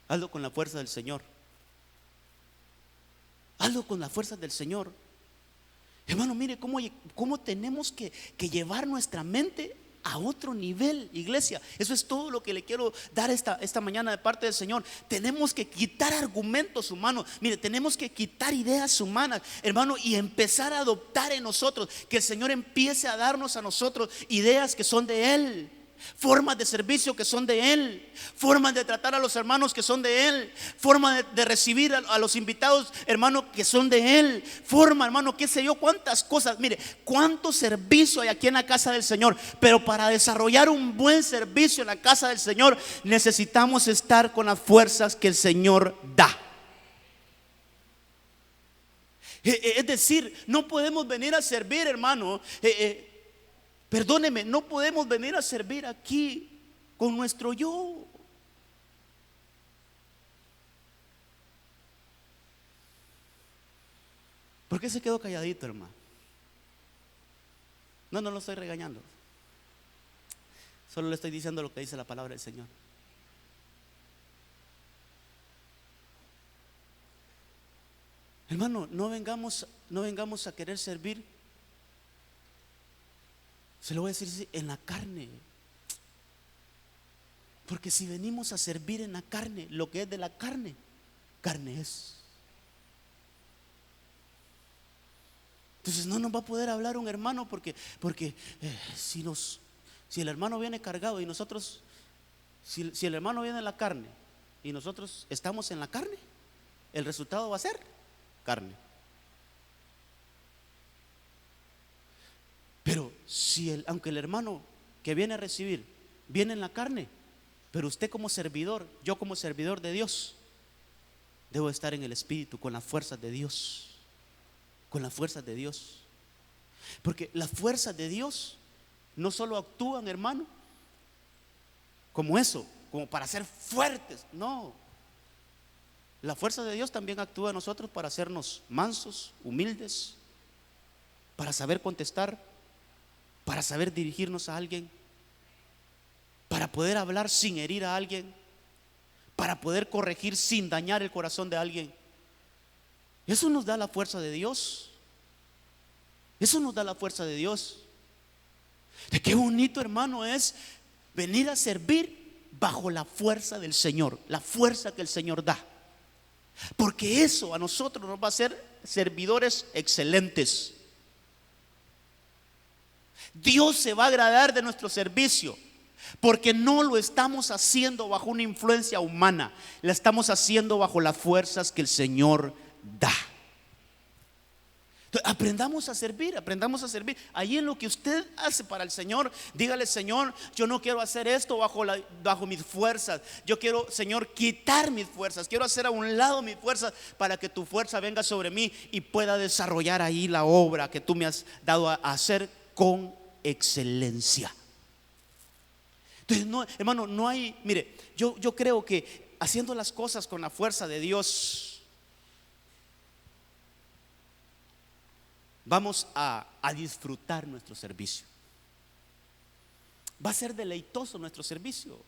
Hazlo con la fuerza del Señor. Hazlo con la fuerza del Señor. Hermano, mire cómo tenemos que llevar nuestra mente a otro nivel, iglesia. Eso es todo lo que le quiero dar esta mañana de parte del Señor. Tenemos que quitar argumentos humanos. Mire, tenemos que quitar ideas humanas, hermano, y empezar a adoptar en nosotros. Que el Señor empiece a darnos a nosotros ideas que son de Él, formas de servicio que son de Él, formas de tratar a los hermanos que son de Él, formas de recibir a los invitados, hermano, que son de Él, forma, hermano, qué sé yo, cuántas cosas. Mire, cuánto servicio hay aquí en la casa del Señor. Pero para desarrollar un buen servicio en la casa del Señor, necesitamos estar con las fuerzas que el Señor da. Es decir, no podemos venir a servir, hermano. Perdóneme, no podemos venir a servir aquí con nuestro yo. ¿Por qué se quedó calladito, hermano? No lo estoy regañando. Solo le estoy diciendo lo que dice la palabra del Señor. Hermano, no vengamos a querer servir. Se lo voy a decir en la carne. Porque si venimos a servir en la carne, lo que es de la carne, carne es. Entonces no nos va a poder hablar un hermano porque si el hermano viene cargado y nosotros, si el hermano viene en la carne y nosotros estamos en la carne, el resultado va a ser carne. Pero aunque el hermano que viene a recibir viene en la carne, pero usted como servidor, yo como servidor de Dios, debo estar en el Espíritu con las fuerzas de Dios. Con las fuerzas de Dios. Porque las fuerzas de Dios no solo actúan, hermano, como eso, como para ser fuertes. No, la fuerza de Dios también actúa en nosotros para hacernos mansos, humildes, para saber contestar, para saber dirigirnos a alguien, para poder hablar sin herir a alguien, para poder corregir sin dañar el corazón de alguien. Eso nos da la fuerza de Dios. Eso nos da la fuerza de Dios. De qué bonito, hermano, es venir a servir bajo la fuerza del Señor, la fuerza que el Señor da. Porque eso a nosotros nos va a hacer servidores excelentes. Dios se va a agradar de nuestro servicio, porque no lo estamos haciendo bajo una influencia humana, la estamos haciendo bajo las fuerzas que el Señor da. Entonces, aprendamos a servir, aprendamos a servir. Ahí en lo que usted hace para el Señor, dígale: Señor, yo no quiero hacer esto bajo mis fuerzas. Yo quiero, Señor, quitar mis fuerzas. Quiero hacer a un lado mis fuerzas para que tu fuerza venga sobre mí y pueda desarrollar ahí la obra que tú me has dado a hacer con excelencia. Entonces, no, hermano, no hay, mire, yo creo que haciendo las cosas con la fuerza de Dios, vamos a disfrutar nuestro servicio. Va a ser deleitoso nuestro servicio.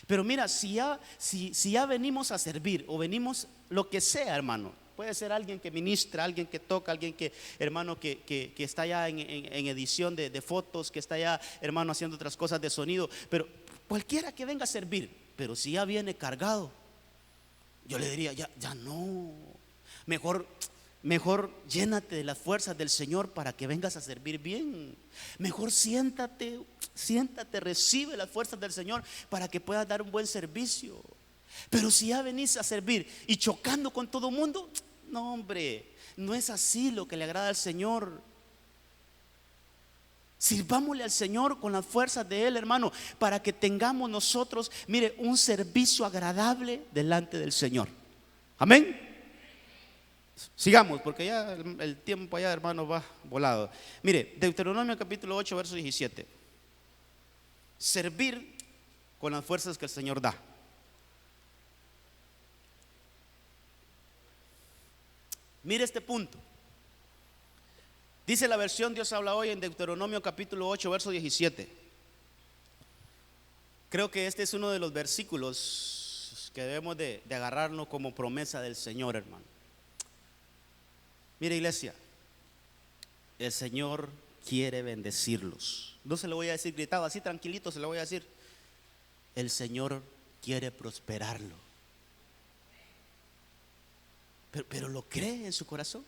Pero mira, si ya venimos a servir, o venimos lo que sea, hermano, puede ser alguien que ministra, alguien que toca, alguien que, hermano, que está ya en edición de fotos, que está ya, hermano, haciendo otras cosas de sonido. Pero cualquiera que venga a servir, pero si ya viene cargado, yo le diría: ya no, mejor llénate de las fuerzas del Señor para que vengas a servir bien. Mejor siéntate, recibe las fuerzas del Señor para que puedas dar un buen servicio. Pero si ya venís a servir y chocando con todo el mundo, no, hombre, no es así lo que le agrada al Señor. Sirvámosle al Señor con las fuerzas de Él, hermano, para que tengamos nosotros, mire, un servicio agradable delante del Señor. Amén. Sigamos, porque ya el tiempo allá, hermano, va volado. Mire, Deuteronomio capítulo 8, verso 17. Servir con las fuerzas que el Señor da. Mire este punto. Dice la versión Dios habla hoy en Deuteronomio capítulo 8, verso 17. Creo que este es uno de los versículos que debemos de agarrarnos como promesa del Señor, hermano. Mire, iglesia, el Señor quiere bendecirlos. No se lo voy a decir gritado, así tranquilito se lo voy a decir. El Señor quiere prosperarlo. Pero ¿lo cree en su corazón?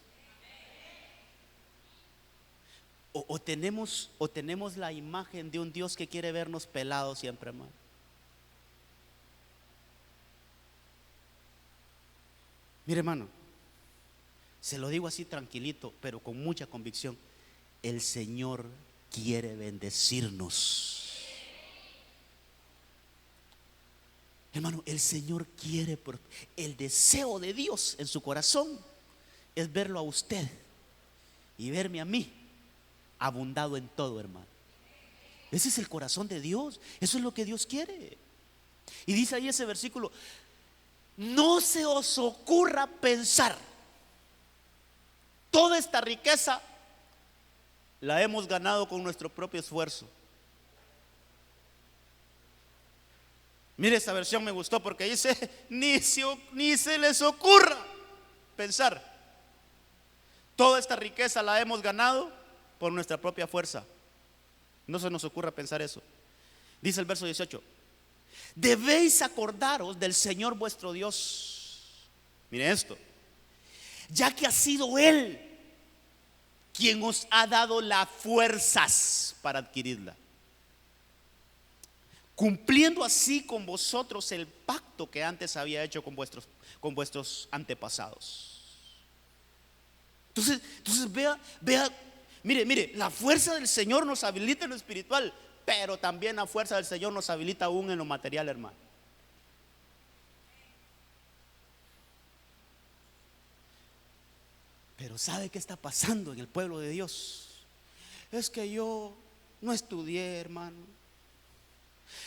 O tenemos la imagen de un Dios que quiere vernos pelados siempre, hermano. Mire, hermano, se lo digo así tranquilito, pero con mucha convicción. El Señor quiere bendecirnos. Hermano, el Señor quiere. El deseo de Dios en su corazón es verlo a usted y verme a mí abundado en todo, hermano. Ese es el corazón de Dios. Eso es lo que Dios quiere. Y dice ahí ese versículo: no se os ocurra pensar, toda esta riqueza la hemos ganado con nuestro propio esfuerzo. Mire, esta versión me gustó porque dice: ni se les ocurra pensar, toda esta riqueza la hemos ganado por nuestra propia fuerza. No se nos ocurra pensar eso. Dice el verso 18: debéis acordaros del Señor vuestro Dios. Mire esto: ya que ha sido Él quien os ha dado las fuerzas para adquirirla, cumpliendo así con vosotros el pacto que antes había hecho con vuestros antepasados. Entonces vea, mire, la fuerza del Señor nos habilita en lo espiritual, pero también la fuerza del Señor nos habilita aún en lo material, hermano. Pero ¿sabe qué está pasando en el pueblo de Dios? Es que yo no estudié, hermano.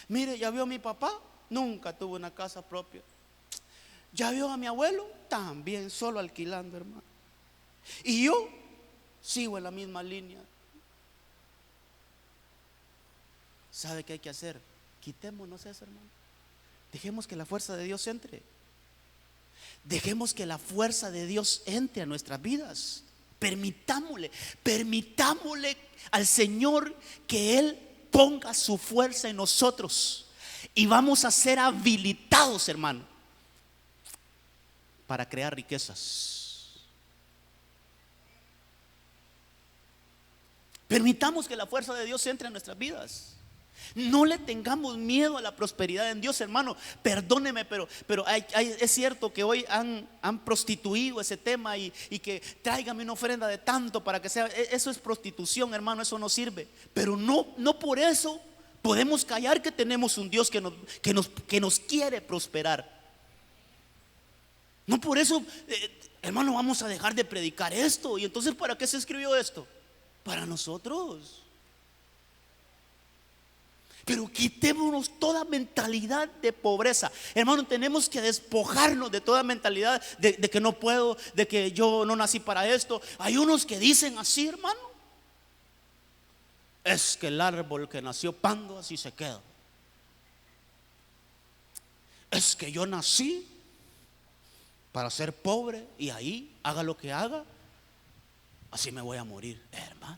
Mire, ya vio a mi papá, nunca tuvo una casa propia. Ya vio a mi abuelo, también solo alquilando, hermano. Y yo sigo en la misma línea. ¿Sabe qué hay que hacer? Quitémonos eso, hermano. Dejemos que la fuerza de Dios entre. Dejemos que la fuerza de Dios entre a nuestras vidas. Permitámosle al Señor que Él ponga su fuerza en nosotros. Y vamos a ser habilitados, hermano, para crear riquezas. Permitamos que la fuerza de Dios entre en nuestras vidas. No le tengamos miedo a la prosperidad en Dios, hermano. Perdóneme, pero es cierto que hoy han prostituido ese tema y que tráigame una ofrenda de tanto para que sea. Eso es prostitución, hermano, eso no sirve. Pero no por eso podemos callar que tenemos un Dios que nos quiere prosperar. No por eso, hermano, vamos a dejar de predicar esto. Y entonces, ¿para qué se escribió esto? Para nosotros. Pero quitémonos toda mentalidad de pobreza. Hermano, tenemos que despojarnos de toda mentalidad de que no puedo, de que yo no nací para esto. Hay unos que dicen así, hermano. Es que el árbol que nació pando así se queda. Es que yo nací para ser pobre y ahí haga lo que haga, así me voy a morir, hermano.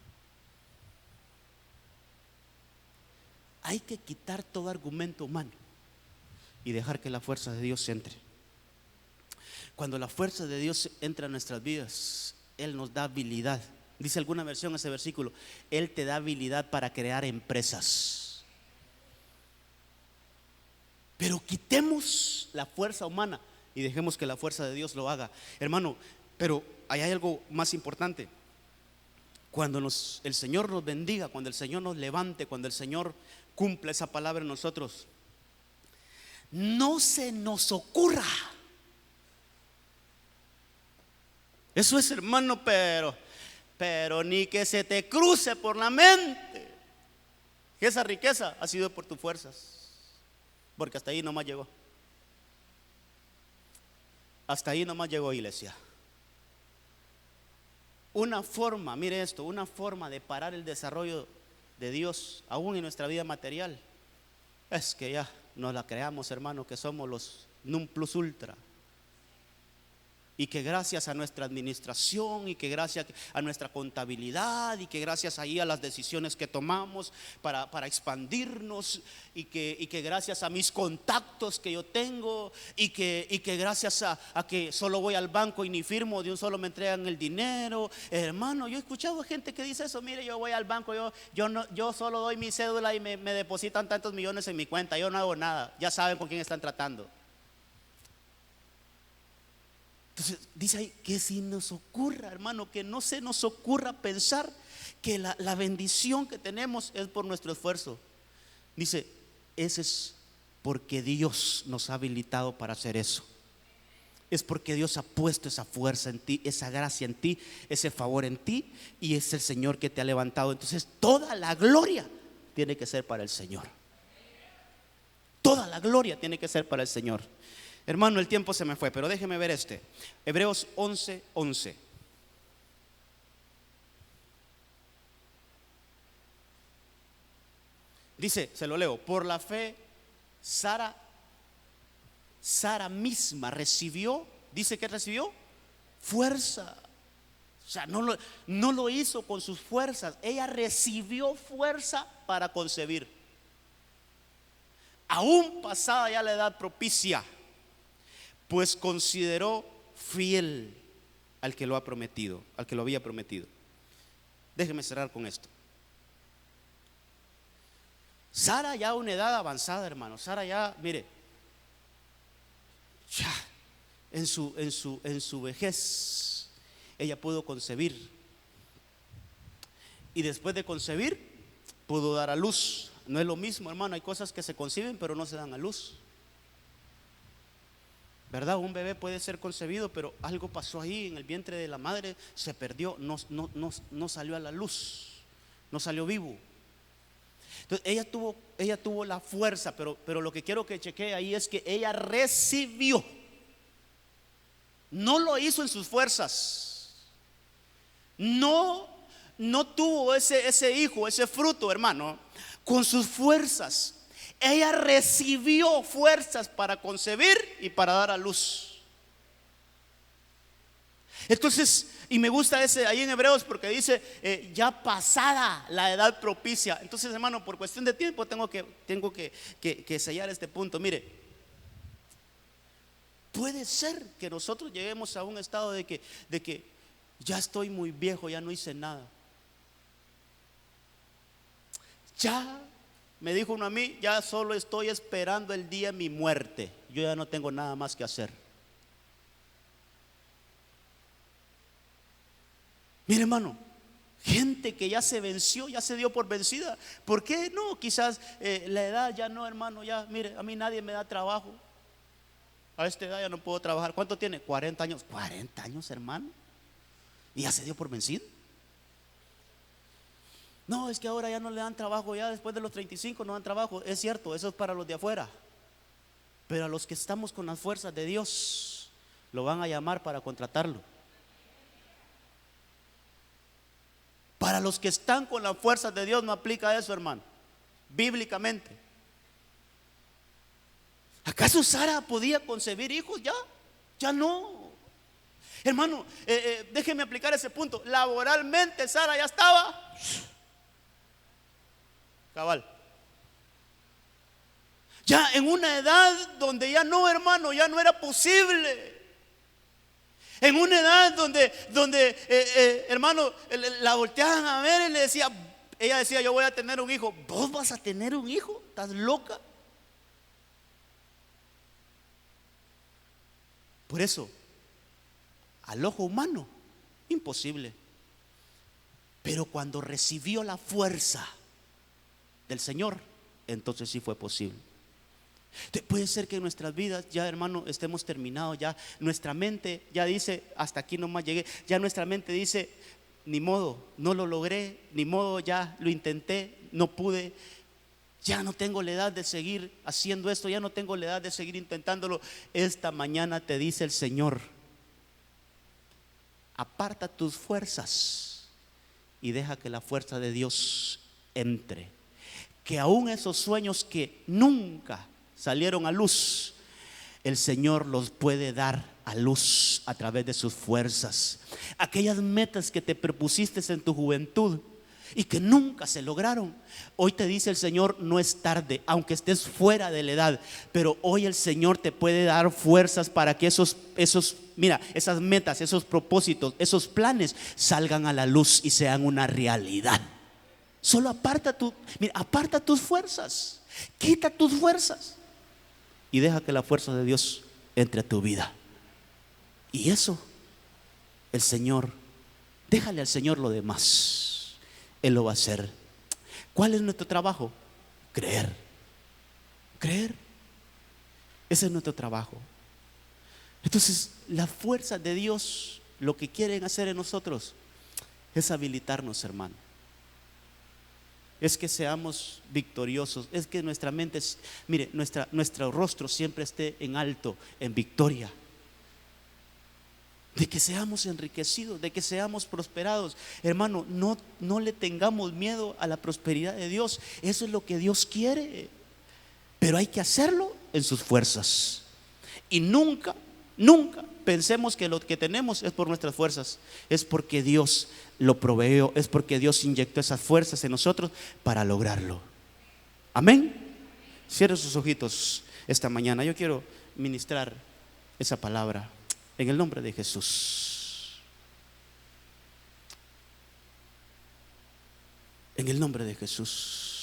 Hay que quitar todo argumento humano y dejar que la fuerza de Dios entre. Cuando la fuerza de Dios entra en nuestras vidas, Él nos da habilidad. Dice alguna versión ese versículo: Él te da habilidad para crear empresas. Pero quitemos la fuerza humana y dejemos que la fuerza de Dios lo haga, hermano. Pero ahí hay algo más importante. Cuando el Señor nos bendiga, cuando el Señor nos levante, cuando el Señor cumpla esa palabra en nosotros, no se nos ocurra. Eso es, hermano, pero ni que se te cruce por la mente que esa riqueza ha sido por tus fuerzas, porque hasta ahí nomás llegó. Hasta ahí nomás llegó, iglesia. Una forma, mire esto, una forma de parar el desarrollo de Dios aún en nuestra vida material es que ya nos la creamos, hermano, que somos los non plus ultra, y que gracias a nuestra administración y que gracias a nuestra contabilidad y que gracias ahí a las decisiones que tomamos para expandirnos y que gracias a mis contactos que yo tengo y que gracias a que solo voy al banco y ni firmo, de un solo me entregan el dinero. Hermano, yo he escuchado gente que dice eso: mire, yo voy al banco, yo solo doy mi cédula y me depositan tantos millones en mi cuenta, yo no hago nada. Ya saben con quién están tratando. Entonces dice ahí que si nos ocurra, hermano, que no se nos ocurra pensar que la bendición que tenemos es por nuestro esfuerzo. Dice, ese es porque Dios nos ha habilitado para hacer eso. Es porque Dios ha puesto esa fuerza en ti, esa gracia en ti, ese favor en ti, y es el Señor que te ha levantado. Entonces toda la gloria tiene que ser para el Señor. Toda la gloria tiene que ser para el Señor. Hermano, el tiempo se me fue, pero déjeme ver Hebreos 11:11. Dice, se lo leo: por la fe Sara misma recibió, dice que recibió fuerza. O sea, no lo hizo con sus fuerzas, ella recibió fuerza para concebir, aún pasada ya la edad propicia, pues consideró fiel al que lo ha prometido, al que lo había prometido. Déjeme cerrar con esto. Sara ya a una edad avanzada, hermano. Sara ya, mire, ya en su vejez ella pudo concebir, y después de concebir pudo dar a luz. No es lo mismo, hermano, hay cosas que se conciben pero no se dan a luz, ¿verdad? Un bebé puede ser concebido, pero algo pasó ahí en el vientre de la madre, se perdió, no salió a la luz, no salió vivo. Entonces ella tuvo la fuerza, pero lo que quiero que chequee ahí es que ella recibió. No lo hizo en sus fuerzas. No tuvo ese hijo, ese fruto, hermano, con sus fuerzas. Ella recibió fuerzas para concebir y para dar a luz. Entonces, y me gusta ese ahí en Hebreos porque dice ya pasada la edad propicia. Entonces, hermano, por cuestión de tiempo tengo que sellar este punto. Mire, puede ser que nosotros lleguemos a un estado de que ya estoy muy viejo, ya no hice nada. Ya me dijo uno a mí, ya solo estoy esperando el día de mi muerte. Yo ya no tengo nada más que hacer. Mire, hermano, gente que ya se venció, ya se dio por vencida. ¿Por qué no? Quizás la edad ya no, hermano, ya, mire, a mí nadie me da trabajo. A esta edad ya no puedo trabajar. ¿Cuánto tiene? 40 años. 40 años, hermano. Y ya se dio por vencido. No, es que ahora ya no le dan trabajo, ya después de los 35 no dan trabajo. Es cierto, eso es para los de afuera. Pero a los que estamos con las fuerzas de Dios, lo van a llamar para contratarlo. Para los que están con las fuerzas de Dios no aplica eso, hermano, bíblicamente. ¿Acaso Sara podía concebir hijos? Ya no. Hermano, déjeme aplicar ese punto. Laboralmente Sara ya estaba cabal. Ya en una edad donde ya no, hermano, ya no era posible. En una edad donde hermano, la volteaban a ver y ella decía, yo voy a tener un hijo. ¿Vos vas a tener un hijo? ¿Estás loca? Por eso, al ojo humano, imposible. Pero cuando recibió la fuerza del Señor, entonces sí fue posible. Puede ser que en nuestras vidas ya, hermano, estemos terminados. Ya nuestra mente ya dice, hasta aquí nomás llegué. Ya nuestra mente dice, ni modo, no lo logré. Ni modo, ya lo intenté, no pude. Ya no tengo la edad de seguir haciendo esto. Ya no tengo la edad de seguir intentándolo. Esta mañana te dice el Señor, aparta tus fuerzas y deja que la fuerza de Dios entre. Que aún esos sueños que nunca salieron a luz, el Señor los puede dar a luz a través de sus fuerzas. Aquellas metas que te propusiste en tu juventud y que nunca se lograron, hoy te dice el Señor, no es tarde, aunque estés fuera de la edad, pero hoy el Señor te puede dar fuerzas para que esas metas, esos propósitos, esos planes salgan a la luz y sean una realidad. Solo aparta tus fuerzas, quita tus fuerzas y deja que la fuerza de Dios entre a tu vida. Y eso, el Señor, déjale al Señor lo demás, Él lo va a hacer. ¿Cuál es nuestro trabajo? Creer. Ese es nuestro trabajo. Entonces, la fuerza de Dios, lo que quieren hacer en nosotros es habilitarnos, hermano. Es que seamos victoriosos. Es que nuestra mente, mire, nuestro rostro siempre esté en alto, en victoria. De que seamos enriquecidos, de que seamos prosperados. Hermano, no le tengamos miedo a la prosperidad de Dios. Eso es lo que Dios quiere. Pero hay que hacerlo en sus fuerzas. Y nunca pensemos que lo que tenemos es por nuestras fuerzas. Es porque Dios lo proveyó, es porque Dios inyectó esas fuerzas en nosotros para lograrlo. Amén. Cierre sus ojitos esta mañana. Yo quiero ministrar esa palabra en el nombre de Jesús. En el nombre de Jesús.